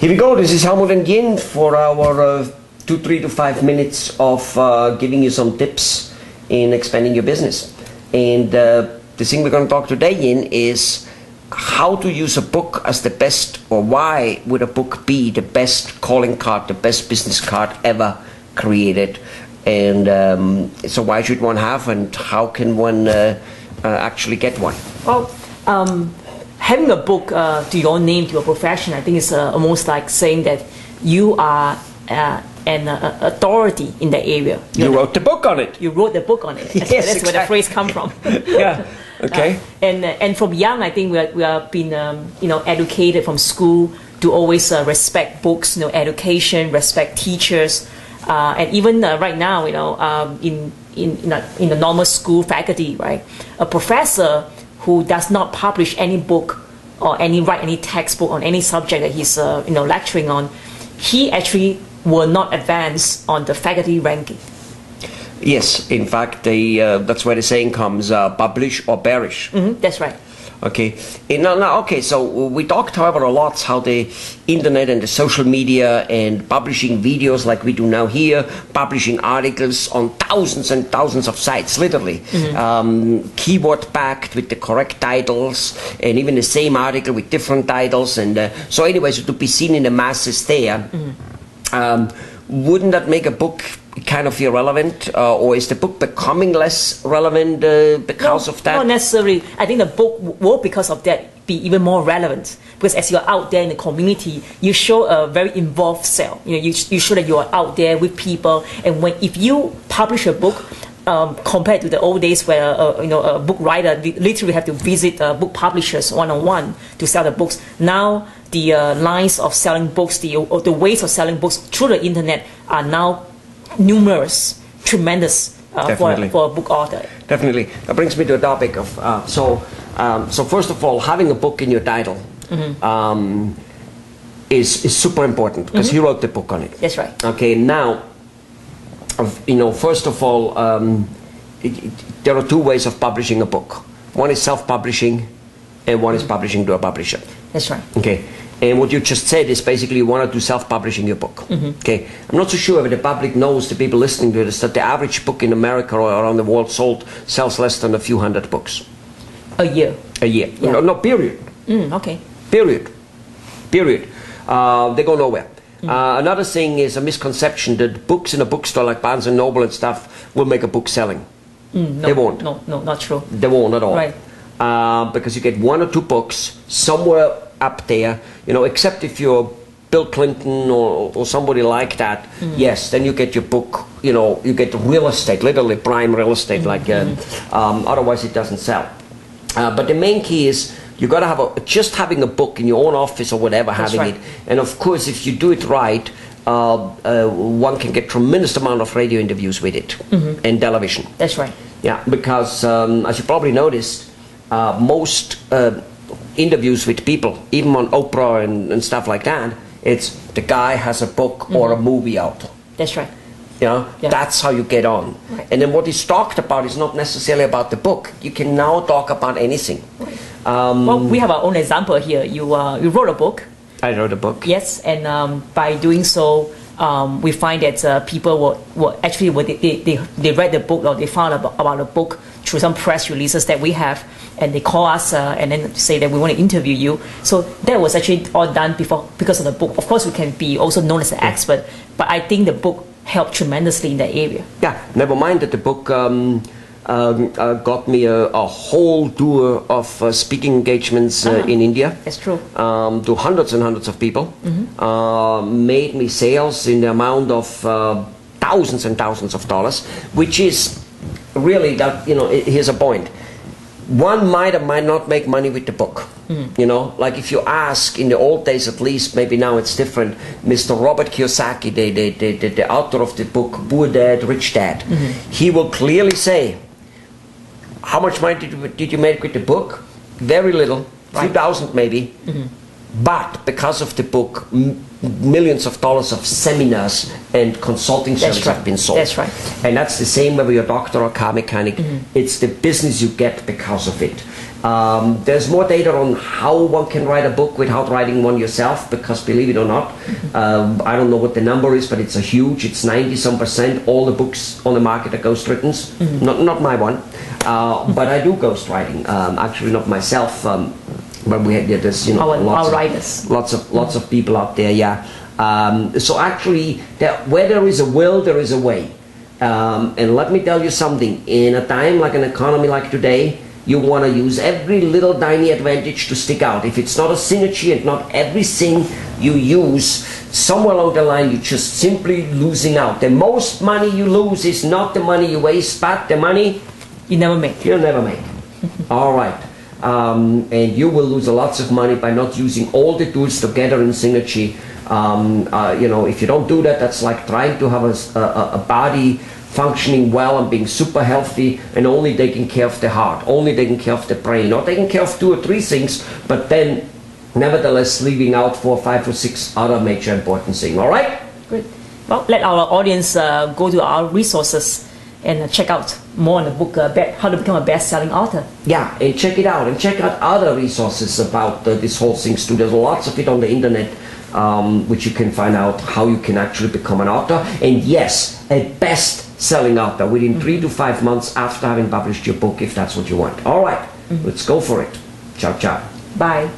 Here we go. This is Helmut and Yin for our 3 to 5 minutes of giving you some tips in expanding your business. And the thing we're going to talk today, Yin, is how to use a book as the best, or why would a book be the best calling card, the best business card ever created. And so why should one have, and how can one actually get one? Well, having a book to your name, to your profession, I think is almost like saying that you are an authority in the area. You wrote the book on it. You wrote the book on it. Yes, that's exactly. where the phrase comes from. Yeah. Okay. And from young, I think we have been educated from school to always respect books, education, respect teachers, and even right now, in the normal school faculty, right, a professor who does not publish any book or write any textbook on any subject that he's lecturing on, he actually will not advance on the faculty ranking. Yes, in fact, that's where the saying comes: publish or perish. That's right. Okay. Okay. So we talked, however, a lot how the internet and the social media and publishing videos like we do now here, publishing articles on thousands and thousands of sites, literally, keyword packed with the correct titles, and even the same article with different titles, and so anyways, to be seen in the masses there. Wouldn't that make a book kind of irrelevant, or is the book becoming less relevant because of that? Not necessarily. I think the book will, because of that, be even more relevant, because as you're out there in the community, you show a very involved self. You show that you are out there with people, and if you publish a book, compared to the old days where a book writer literally have to visit book publishers one-on-one to sell the books. Now the lines of selling books, the ways of selling books through the internet are now numerous, tremendous for a book author. Definitely. That brings me to a topic of so first of all, having a book in your title is super important, because he wrote the book on it. That's right. Okay. Now, first of all, there are two ways of publishing a book. One is self-publishing, and one is publishing to a publisher. That's right. Okay. And what you just said is basically you want to do self-publishing your book. Okay. I'm not so sure if the public knows, the people listening to this, that the average book in America or around the world sells less than a few hundred books. A year. A year. Yeah. No, period. Okay. Period. Period. They go nowhere. Another thing is a misconception that books in a bookstore like Barnes & Noble and stuff will make a book selling. No, they won't. No, not true. They won't at all. Right. Because you get 1 or 2 books somewhere up there, except if you're Bill Clinton or somebody like that, yes, then you get your book, you get real estate, literally prime real estate, otherwise it doesn't sell. But the main key is you got to have just having a book in your own office or whatever. That's having right. it. And of course, if you do it right, one can get tremendous amount of radio interviews with it and television. That's right. Yeah, because as you probably noticed, most interviews with people, even on Oprah and stuff like that, it's the guy has a book or a movie out. That's right. Yeah. That's how you get on. Right. And then what he's talked about is not necessarily about the book. You can now talk about anything. Right. Well, we have our own example here. You wrote a book. I wrote a book. Yes, and by doing so, we find that people will actually they read the book, or they found about the book through some press releases that we have, and they call us and then say that we want to interview you. So that was actually all done because of the book. Of course, we can be also known as an expert, but I think the book helped tremendously in that area. Yeah, never mind that the book got me a whole tour of speaking engagements in India. That's true. To hundreds and hundreds of people. Made me sales in the amount of thousands and thousands of dollars, which is really that, here's a point. One might or might not make money with the book. Like if you ask, in the old days at least, maybe now it's different, Mr. Robert Kiyosaki, the author of the book Poor Dad, Rich Dad, he will clearly say, how much money did you make with the book? Very little, few thousand maybe. But because of the book, millions of dollars of seminars and consulting services have been sold. That's right. And that's the same whether you're a doctor or a car mechanic. It's the business you get because of it. There's more data on how one can write a book without writing one yourself, because believe it or not, I don't know what the number is, but it's a huge, it's 90-some%. All the books on the market are ghostwritten. Not my one, but I do ghostwriting. Actually, not myself. But we had this, you know, lots of people out there, yeah. So actually, where there is a will, there is a way. And let me tell you something. In a time like an economy like today, you want to use every little tiny advantage to stick out. If it's not a synergy and not everything you use, somewhere along the line you're just simply losing out. The most money you lose is not the money you waste, but the money you never make. You'll never make. All right. And you will lose lots of money by not using all the tools together in synergy. You know, if you don't do that, that's like trying to have a body functioning well and being super healthy and only taking care of the heart, only taking care of the brain, not taking care of 2 or 3 things, but then nevertheless leaving out 4, 5 or 6 other major important things. All right? Great. Well, let our audience go to our resources and check out more on the book, How to Become a Best-Selling Author. Yeah, and check it out. And check out other resources about this whole thing too. There's lots of it on the internet, which you can find out how you can actually become an author. And yes, a best-selling author within 3 to 5 months after having published your book, if that's what you want. All right, let's go for it. Ciao, ciao. Bye.